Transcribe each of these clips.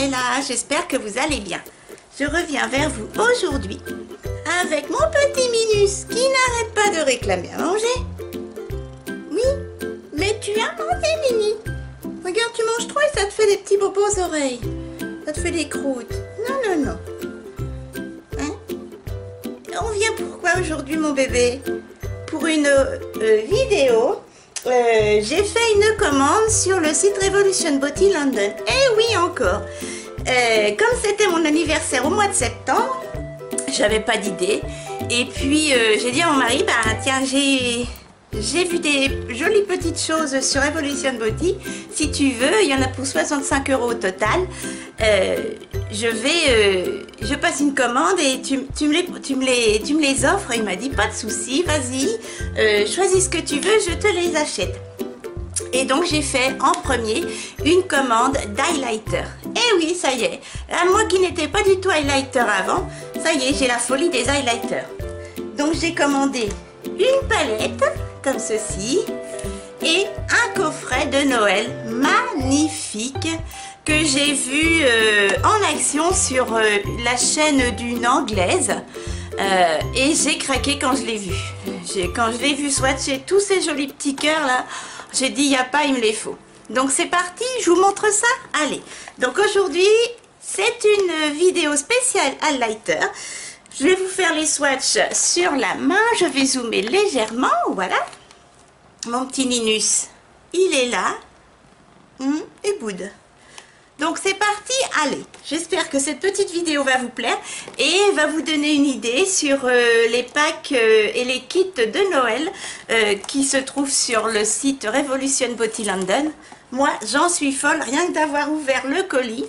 Mirella, j'espère que vous allez bien. Je reviens vers vous aujourd'hui avec mon petit Minus qui n'arrête pas de réclamer à manger. Oui, mais tu as mangé, Mini. Regarde, tu manges trop et ça te fait des petits bobos aux oreilles. Ça te fait des croûtes. Non, non, non. Hein? On vient pourquoi aujourd'hui, mon bébé? Pour une vidéo. J'ai fait une commande sur le site Revolution Beauty London. Eh oui, encore. Comme c'était mon anniversaire au mois de septembre, j'avais pas d'idée. Et puis j'ai dit à mon mari, bah tiens, j'ai vu des jolies petites choses sur Revolution Beauty. Si tu veux, il y en a pour 65 € au total. Je passe une commande et tu me les offres. Il m'a dit pas de souci, vas-y, choisis ce que tu veux, je te les achète. Et donc j'ai fait en premier une commande d'highlighter. Et oui, ça y est, moi qui n'étais pas du tout highlighter avant, ça y est, j'ai la folie des highlighters. Donc j'ai commandé une palette comme ceci et un coffret de Noël magnifique que j'ai vu en action sur la chaîne d'une anglaise. Et j'ai craqué quand je l'ai vu. Quand je l'ai vu swatcher tous ces jolis petits cœurs là, j'ai dit, il n'y a pas, il me les faut. Donc c'est parti, je vous montre ça. Allez, donc aujourd'hui, c'est une vidéo spéciale highlighter. Je vais vous faire les swatchs sur la main. Je vais zoomer légèrement, voilà. Mon petit Ninus, il est là. Et boude. Donc c'est parti, allez, j'espère que cette petite vidéo va vous plaire et va vous donner une idée sur les packs et les kits de Noël qui se trouvent sur le site Revolution Beauty London. Moi, j'en suis folle, rien que d'avoir ouvert le colis.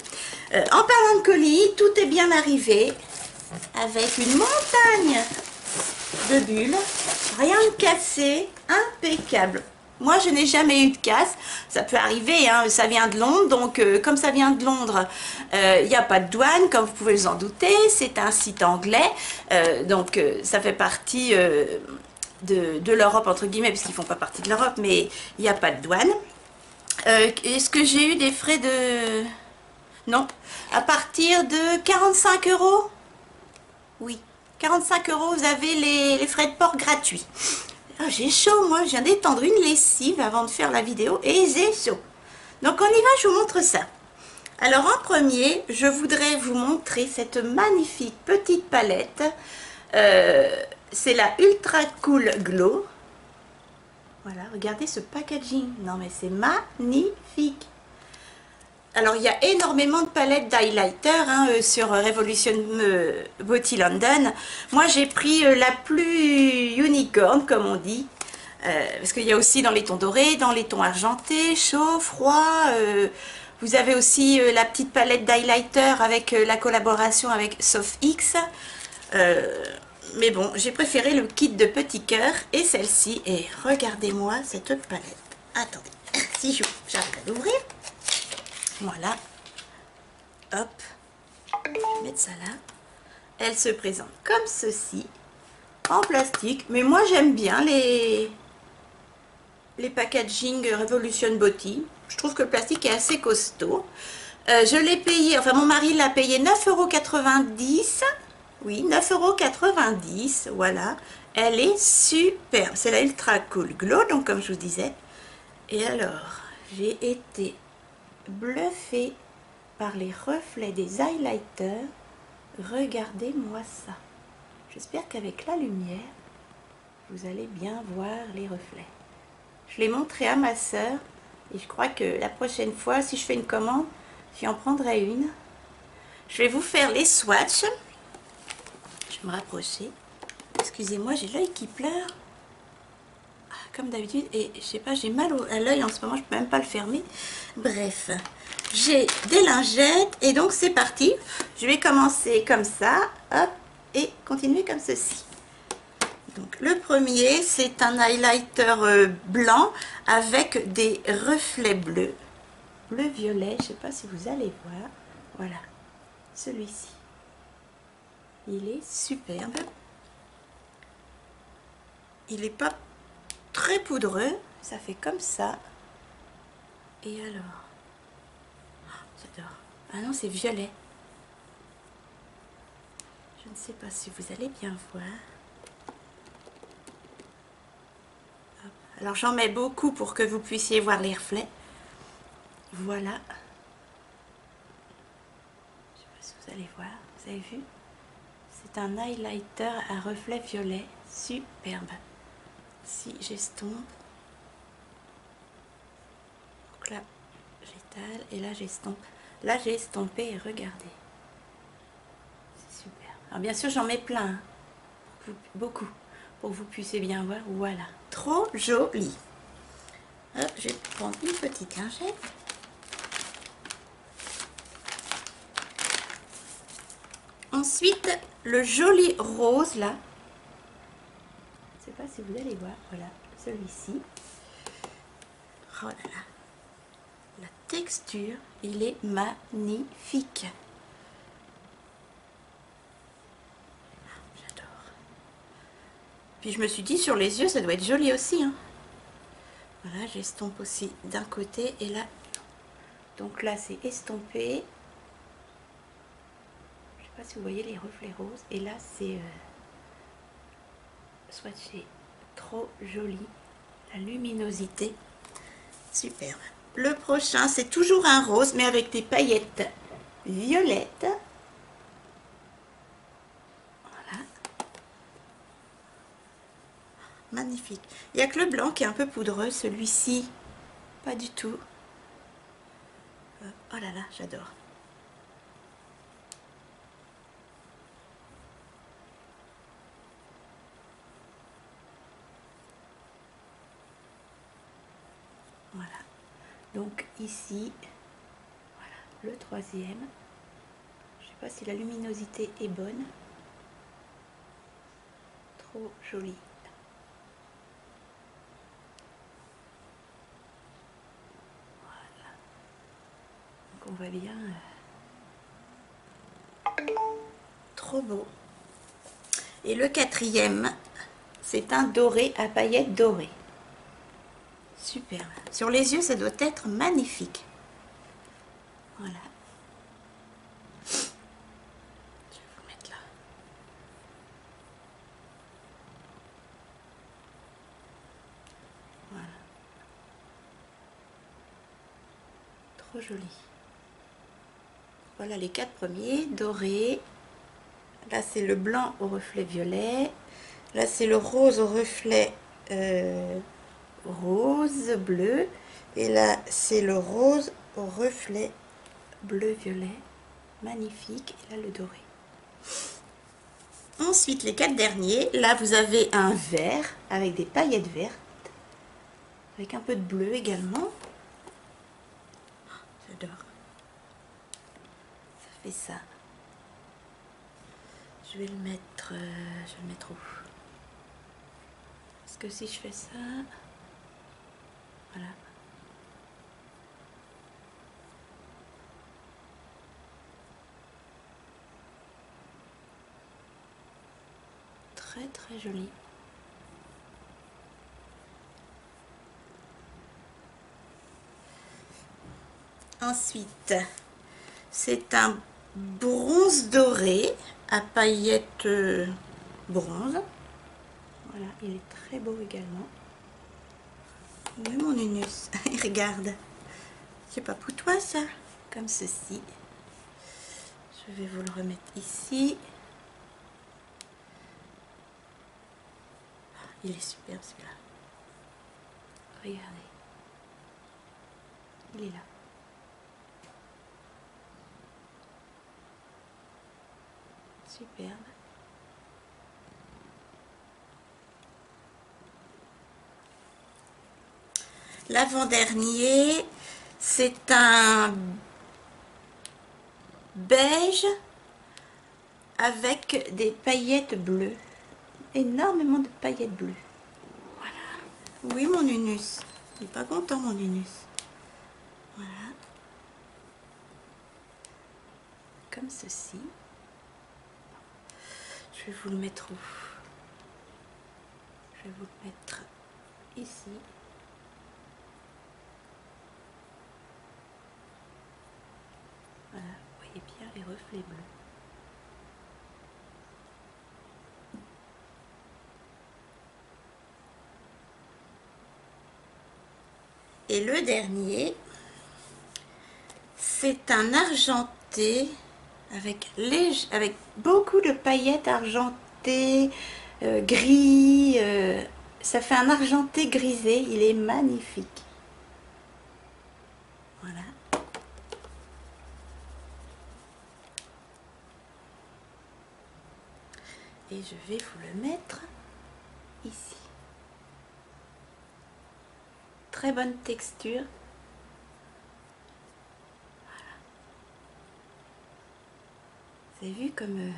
En parlant de colis, tout est bien arrivé avec une montagne de bulles, rien de cassé, impeccable. Moi, je n'ai jamais eu de casse. Ça peut arriver, hein, ça vient de Londres. Donc, comme ça vient de Londres, il n'y a pas de douane, comme vous pouvez vous en douter. C'est un site anglais. Donc, ça fait partie de l'Europe, entre guillemets, puisqu'ils ne font pas partie de l'Europe, mais il n'y a pas de douane. Est-ce que j'ai eu des frais de... Non. À partir de 45 €? Oui. 45 €, vous avez les frais de port gratuits. Oh, j'ai chaud, moi, je viens d'étendre une lessive avant de faire la vidéo et j'ai chaud. Donc on y va, je vous montre ça. Alors en premier, je voudrais vous montrer cette magnifique petite palette. C'est la Ultra Cool Glow. Voilà, regardez ce packaging. Non mais c'est magnifique. Alors il y a énormément de palettes d'highlighter sur Revolution Beauty London. Moi j'ai pris la plus unicorn comme on dit. Parce qu'il y a aussi dans les tons dorés, dans les tons argentés, chaud, froid. Vous avez aussi la petite palette d'highlighter avec la collaboration avec SoftX. Mais bon, j'ai préféré le kit de petit cœur et celle-ci. Et regardez-moi cette palette. Attendez, si j'arrive à l'ouvrir. Voilà, hop, je vais mettre ça là. Elle se présente comme ceci, en plastique. Mais moi j'aime bien les packaging Revolution Beauty. Je trouve que le plastique est assez costaud. Je l'ai payé, enfin mon mari l'a payé 9,90 €. Oui, 9,90 €, voilà. Elle est superbe. C'est la Ultra Cool Glow, donc comme je vous disais. Et alors, j'ai été bluffée par les reflets des highlighters. Regardez-moi ça. J'espère qu'avec la lumière vous allez bien voir les reflets. Je l'ai montré à ma soeur et je crois que la prochaine fois, si je fais une commande, j'y en prendrai une. Je vais vous faire les swatchs. Je vais me rapprocher. Excusez-moi, j'ai l'œil qui pleure comme d'habitude et je sais pas, j'ai mal à l'œil en ce moment, je peux même pas le fermer. Bref, j'ai des lingettes et donc c'est parti. Je vais commencer comme ça, hop, et continuer comme ceci. Donc le premier, c'est un highlighter blanc avec des reflets bleus, bleu-violet, je sais pas si vous allez voir. Voilà, celui-ci. Il est superbe. Il n'est pas très poudreux, ça fait comme ça. Et alors, j'adore. Ah non, c'est violet. Je ne sais pas si vous allez bien voir. Hop. Alors j'en mets beaucoup pour que vous puissiez voir les reflets. Voilà. Je ne sais pas si vous allez voir. Vous avez vu? C'est un highlighter à reflet violet. Superbe. Si j'estompe. Donc là, j'étale et là j'estompe. Là j'ai estompé et regardez. C'est super. Alors bien sûr j'en mets plein. Hein. Beaucoup. Pour que vous puissiez bien voir. Voilà. Trop joli. Hop, je vais prendre une petite lingette. Ensuite, le joli rose là. Je ne sais pas si vous allez voir. Voilà, celui-ci. Oh là là. La texture, il est magnifique. J'adore. Puis je me suis dit, sur les yeux, ça doit être joli aussi. Hein. Voilà, j'estompe aussi d'un côté et là. Donc là, c'est estompé. Je ne sais pas si vous voyez les reflets roses. Et là, c'est swatché. Trop joli. La luminosité. Superbe. Le prochain, c'est toujours un rose, mais avec des paillettes violettes. Voilà. Magnifique. Il n'y a que le blanc qui est un peu poudreux. Celui-ci, pas du tout. Oh là là, j'adore. Voilà. Donc ici, voilà, le troisième. Je ne sais pas si la luminosité est bonne. Trop joli. Voilà. Donc on voit bien. Trop beau. Et le quatrième, c'est un doré à paillettes dorées. Superbe. Sur les yeux, ça doit être magnifique. Voilà. Je vais vous mettre là. Voilà. Trop joli. Voilà les quatre premiers. Doré. Là, c'est le blanc au reflet violet. Là, c'est le rose au reflet rose, bleu. Et là, c'est le rose au reflet bleu-violet. Magnifique. Et là, le doré. Ensuite, les quatre derniers. Là, vous avez un vert avec des paillettes vertes. Avec un peu de bleu également. J'adore. Ça fait ça. Je vais le mettre... je vais le mettre où? Parce que si je fais ça... Voilà. Très très joli. Ensuite, c'est un bronze doré à paillettes bronze. Voilà, il est très beau également. Oui, mon Unus, regarde. C'est pas pour toi ça? Comme ceci. Je vais vous le remettre ici. Il est super celui-là. Regardez. Il est là. Superbe. L'avant-dernier, c'est un beige avec des paillettes bleues. Énormément de paillettes bleues. Voilà. Oui, mon Unus. Il n'est pas content, mon Unus. Voilà. Comme ceci. Je vais vous le mettre où? Je vais vous le mettre ici. Voilà, vous voyez bien les reflets bleus. Et le dernier, c'est un argenté avec beaucoup de paillettes argentées, gris. Ça fait un argenté grisé, il est magnifique. Voilà. Et je vais vous le mettre ici. Très bonne texture. Voilà. Vous avez vu comme...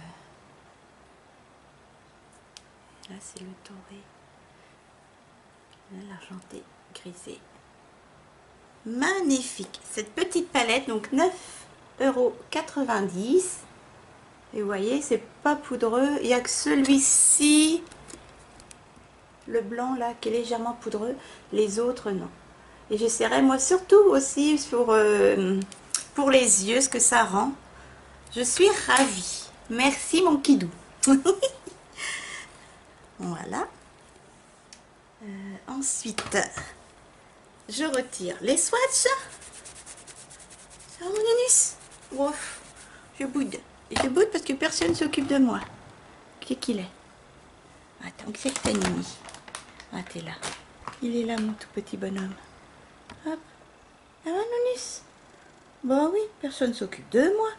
là c'est le doré. Là l'argenté grisé. Magnifique. Cette petite palette, donc 9,90 €. Et vous voyez, c'est pas poudreux. Il n'y a que celui-ci, le blanc là, qui est légèrement poudreux. Les autres, non. Et j'essaierai moi surtout aussi pour les yeux, ce que ça rend. Je suis ravie. Merci mon kidou. Voilà. Ensuite, je retire les swatchs. Ça va mon anus? Ouf, je boude. Je boude parce que personne ne s'occupe de moi. Qui qu'il est? Attends, que c'est que t'as Nini? Ah, t'es là. Il est là, mon tout petit bonhomme. Hop. Ça va, Nounis? Bah oui, personne ne s'occupe de moi.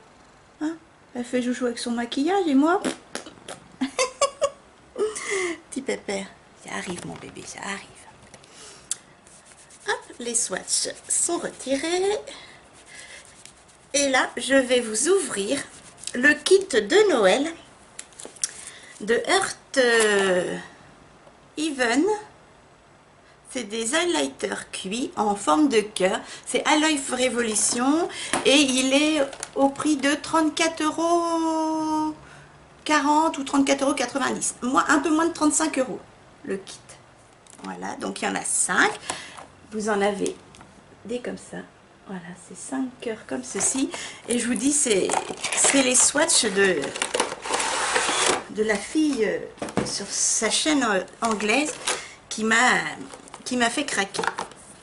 Hein? Elle fait joujou avec son maquillage et moi... Petit pépère. Ça arrive, mon bébé, ça arrive. Hop, les swatchs sont retirés. Et là, je vais vous ouvrir le kit de Noël de Earth Even. C'est des highlighters cuits en forme de cœur. C'est Aloe Revolution et il est au prix de 34,40 € ou 34,90 €. Moi, un peu moins de 35 € le kit. Voilà, donc il y en a 5. Vous en avez des comme ça. Voilà, c'est 5 cœurs comme ceci. Et je vous dis, c'est les swatchs de la fille sur sa chaîne anglaise qui m'a fait craquer.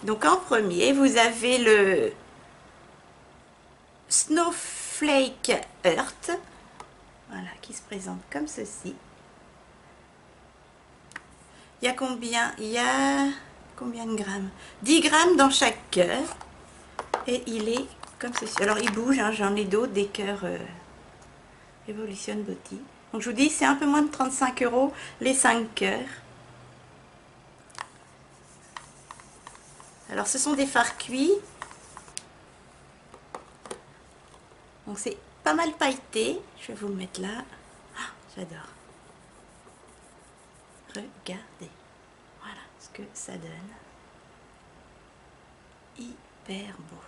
Donc en premier, vous avez le Snowflake Earth. Voilà, qui se présente comme ceci. Il y a combien? Il y a combien de grammes? 10 grammes dans chaque cœur. Et il est comme ceci. Alors il bouge, hein, j'en ai d'autres, des cœurs Evolution Beauty. Donc je vous dis, c'est un peu moins de 35 € les 5 cœurs. Alors ce sont des fards cuits. Donc c'est pas mal pailleté. Je vais vous le mettre là. Ah, j'adore. Regardez. Voilà ce que ça donne. Hyper beau.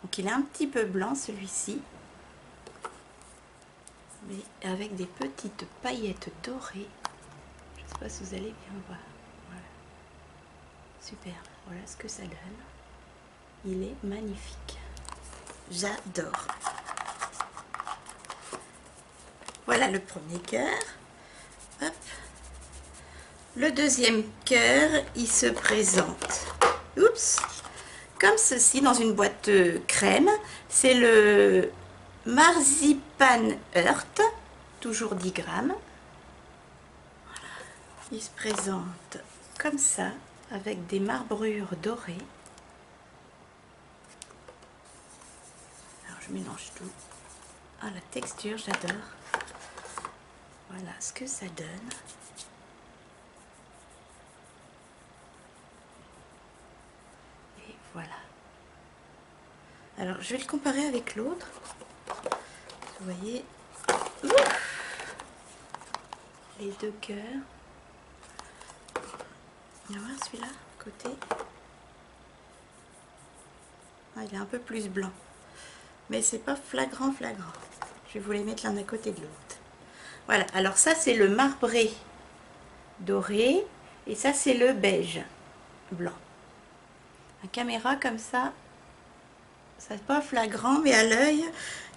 Donc il est un petit peu blanc celui-ci, mais avec des petites paillettes dorées. Je ne sais pas si vous allez bien voir. Voilà. Super. Voilà ce que ça donne. Il est magnifique. J'adore. Voilà le premier cœur. Hop. Le deuxième cœur, il se présente. Oups. Comme ceci, dans une boîte crème. C'est le Marzipan Earth, toujours 10 grammes. Voilà. Il se présente comme ça, avec des marbrures dorées. Alors je mélange tout. Ah, la texture, j'adore. Voilà ce que ça donne. Voilà. Alors, je vais le comparer avec l'autre. Vous voyez, les deux cœurs. On va voir celui-là, côté. Ah, il est un peu plus blanc. Mais c'est pas flagrant. Je vais vous les mettre l'un à côté de l'autre. Voilà. Alors ça, c'est le marbré doré. Et ça, c'est le beige blanc. La caméra comme ça, c'est pas flagrant, mais à l'œil,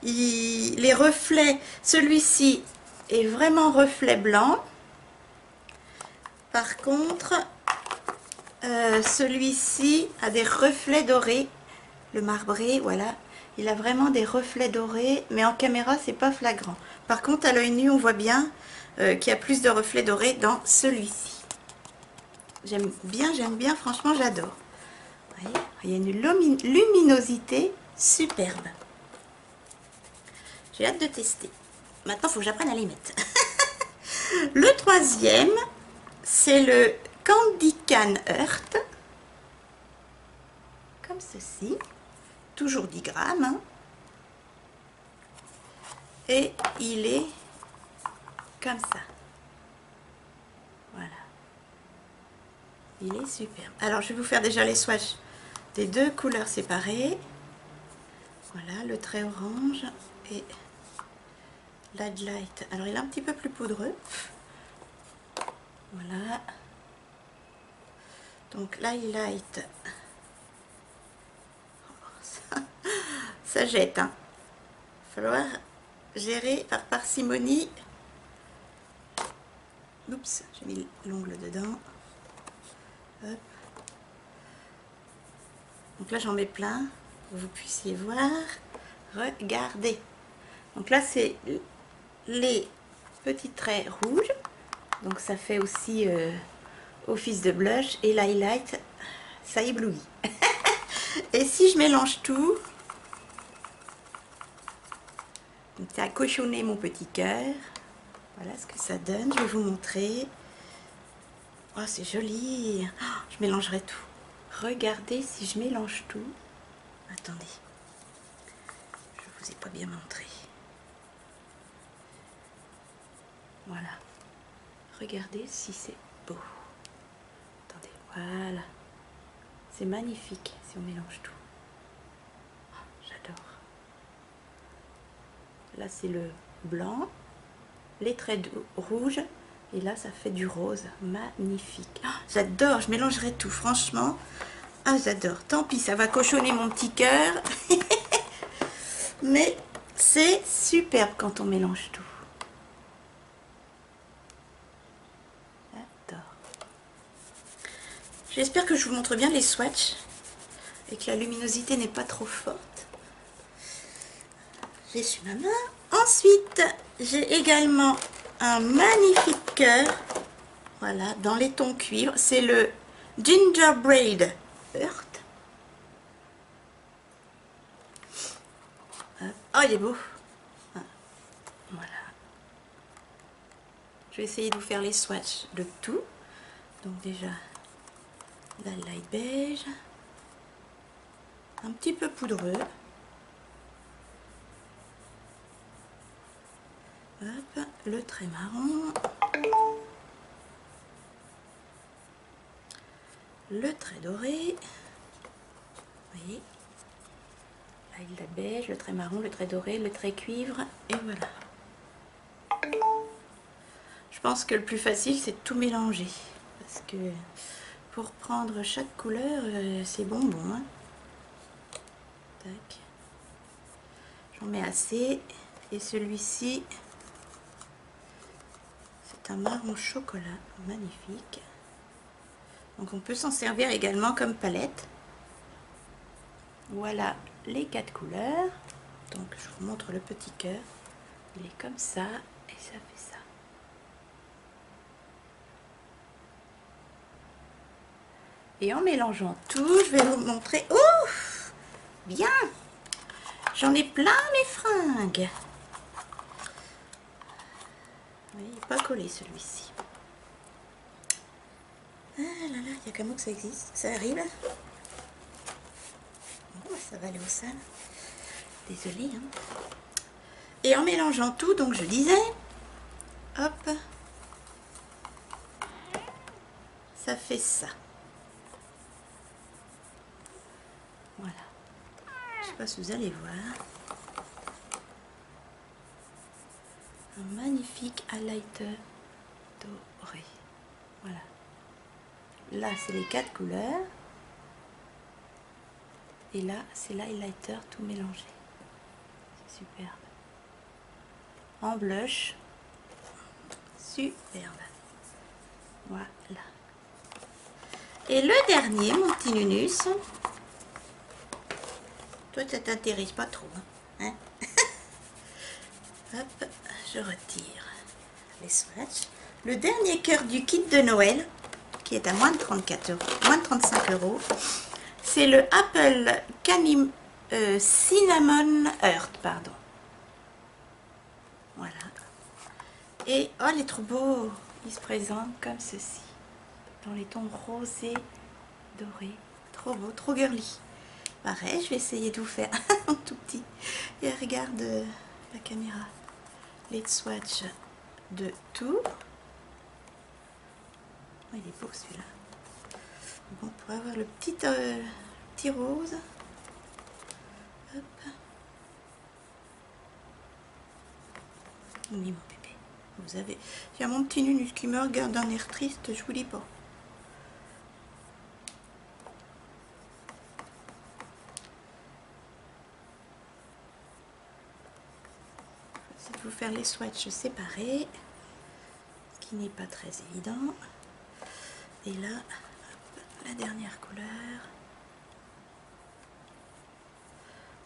les reflets, celui-ci est vraiment reflet blanc. Par contre, celui-ci a des reflets dorés. Le marbré, voilà, il a vraiment des reflets dorés, mais en caméra, c'est pas flagrant. Par contre, à l'œil nu, on voit bien qu'il y a plus de reflets dorés dans celui-ci. J'aime bien, franchement, j'adore. Vous voyez, il y a une luminosité superbe. J'ai hâte de tester. Maintenant, il faut que j'apprenne à les mettre. Le troisième, c'est le Candy Can Earth. Comme ceci. Toujours 10 grammes. Hein. Et il est comme ça. Voilà. Il est superbe. Alors, je vais vous faire déjà les swatchs des deux couleurs séparées. Voilà, le trait orange et l'highlight. Alors, il est un petit peu plus poudreux. Voilà. Donc, l'highlight, ça jette. Hein. Il va falloir gérer par parcimonie. Oups, j'ai mis l'ongle dedans. Hop. Donc là, j'en mets plein pour que vous puissiez voir. Regardez. Donc là, c'est les petits traits rouges. Donc ça fait aussi office de blush. Et l'highlight, ça éblouit. Et si je mélange tout, donc ça a cochonné mon petit cœur. Voilà ce que ça donne. Je vais vous montrer. Oh, c'est joli. Oh, je mélangerai tout. Regardez si je mélange tout. Attendez. Je vous ai pas bien montré. Voilà. Regardez si c'est beau. Attendez, voilà. C'est magnifique si on mélange tout. Oh, j'adore. Là, c'est le blanc. Les traits rouges. Et là, ça fait du rose. Magnifique. Oh, j'adore. Je mélangerai tout, franchement. Ah, j'adore. Tant pis, ça va cochonner mon petit cœur. Mais c'est superbe quand on mélange tout. J'adore. J'espère que je vous montre bien les swatchs et que la luminosité n'est pas trop forte. J'essuie ma main. Ensuite, j'ai également un magnifique cœur. Voilà, dans les tons cuivre. C'est le Gingerbread Earth. Oh, il est beau. Voilà. Je vais essayer de vous faire les swatchs de tout. Donc déjà, la light beige. Un petit peu poudreux. Hop, le trait marron. Le trait doré. Vous voyez, là il a beige, le trait marron, le trait doré, le trait cuivre, et voilà. Je pense que le plus facile c'est de tout mélanger, parce que pour prendre chaque couleur, c'est bonbon. Hein. Tac. J'en mets assez, et celui-ci, c'est un marron chocolat, magnifique. Donc on peut s'en servir également comme palette. Voilà les 4 couleurs. Donc je vous montre le petit cœur. Il est comme ça et ça fait ça. Et en mélangeant tout, je vais vous montrer. Ouf! Bien! J'en ai plein mes fringues. Oui, il n'est pas collé celui-ci. Ah là là, il y a qu'un mot que ça existe. Ça arrive. Bon, ça va aller au sale. Désolée. Hein. Et en mélangeant tout, donc je disais, hop, ça fait ça. Voilà. Je sais pas si vous allez voir. Un magnifique highlighter doré. Voilà. Là, c'est les 4 couleurs. Et là, c'est l'highlighter tout mélangé. C'est superbe. En blush. Superbe. Voilà. Et le dernier, mon petit Nunus. Toi, ça t'intéresse pas trop. Hein? Hop, je retire les swatchs. Le dernier cœur du kit de Noël, qui est à moins de 34 euros, moins de 35 euros. C'est le Apple Cinnamon Earth, pardon. Voilà. Et oh, il est trop beau. Il se présente comme ceci, dans les tons rosés, dorés. Trop beau, trop girly. Pareil, je vais essayer de vous faire un tout petit. Et regarde la caméra. Les swatchs de tout. Oh, il est beau celui-là. Bon, on pourrait avoir le petit rose. Hop. Oui, mon bébé. Vous avez... Il y a mon petit Nunus qui me regarde d'un air triste, je vous dis pas. C'est de vous faire les swatchs séparés, ce qui n'est pas très évident. Et là, hop, la dernière couleur.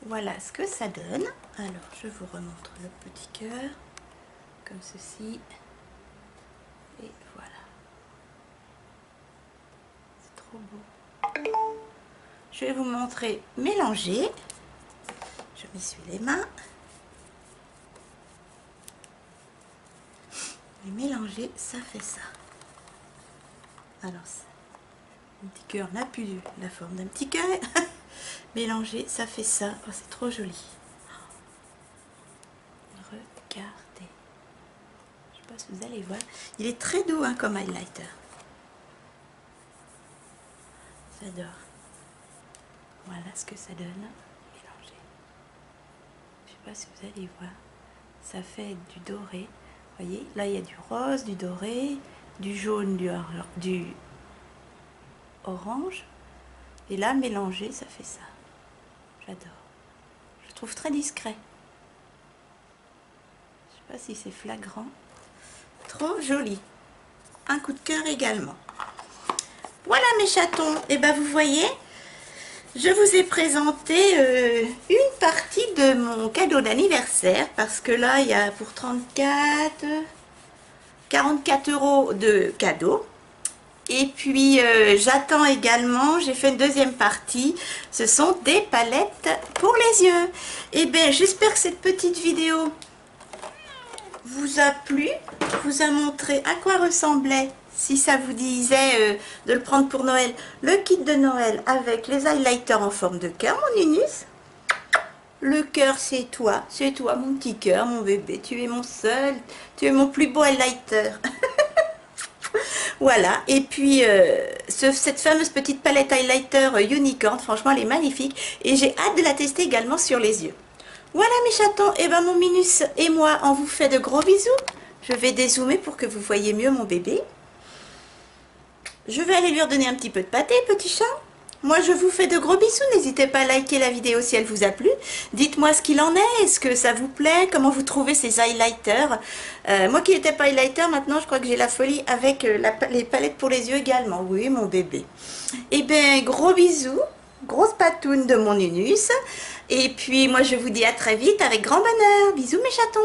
Voilà ce que ça donne. Alors, je vous remontre le petit cœur, comme ceci. Et voilà. C'est trop beau. Je vais vous montrer mélanger. Je m'essuie les mains. Et mélanger, ça fait ça. Alors, mon petit cœur n'a plus la forme d'un petit cœur. Mélanger, ça fait ça. Oh, c'est trop joli. Regardez. Je sais pas si vous allez voir. Il est très doux hein, comme highlighter. J'adore. Voilà ce que ça donne. Mélanger. Je sais pas si vous allez voir. Ça fait du doré. Vous voyez, là il y a du rose, du doré, du jaune, du orange. Et là, mélangé, ça fait ça. J'adore. Je le trouve très discret. Je sais pas si c'est flagrant. Trop joli. Un coup de cœur également. Voilà mes chatons. Et ben vous voyez, je vous ai présenté une partie de mon cadeau d'anniversaire. Parce que là, il y a pour 44 euros de cadeau. Et puis j'attends également, j'ai fait une deuxième partie, ce sont des palettes pour les yeux. Et bien j'espère que cette petite vidéo vous a plu, vous a montré à quoi ressemblait, si ça vous disait de le prendre pour Noël, le kit de Noël avec les highlighters en forme de cœur, mon Nunus. Le cœur c'est toi mon petit cœur, mon bébé, tu es mon seul, tu es mon plus beau highlighter. Voilà, et puis cette fameuse petite palette highlighter Unicorn, franchement elle est magnifique et j'ai hâte de la tester également sur les yeux. Voilà mes chatons, et ben mon Minus et moi on vous fait de gros bisous. Je vais dézoomer pour que vous voyez mieux mon bébé. Je vais aller lui redonner un petit peu de pâté, petit chat. Moi je vous fais de gros bisous, n'hésitez pas à liker la vidéo si elle vous a plu. Dites-moi ce qu'il en est, est-ce que ça vous plaît, comment vous trouvez ces highlighters. Moi qui n'étais pas highlighter, maintenant je crois que j'ai la folie avec les palettes pour les yeux également. Oui mon bébé. Et bien gros bisous, grosse patoune de mon Nunus. Et puis moi je vous dis à très vite avec grand bonheur. Bisous mes chatons.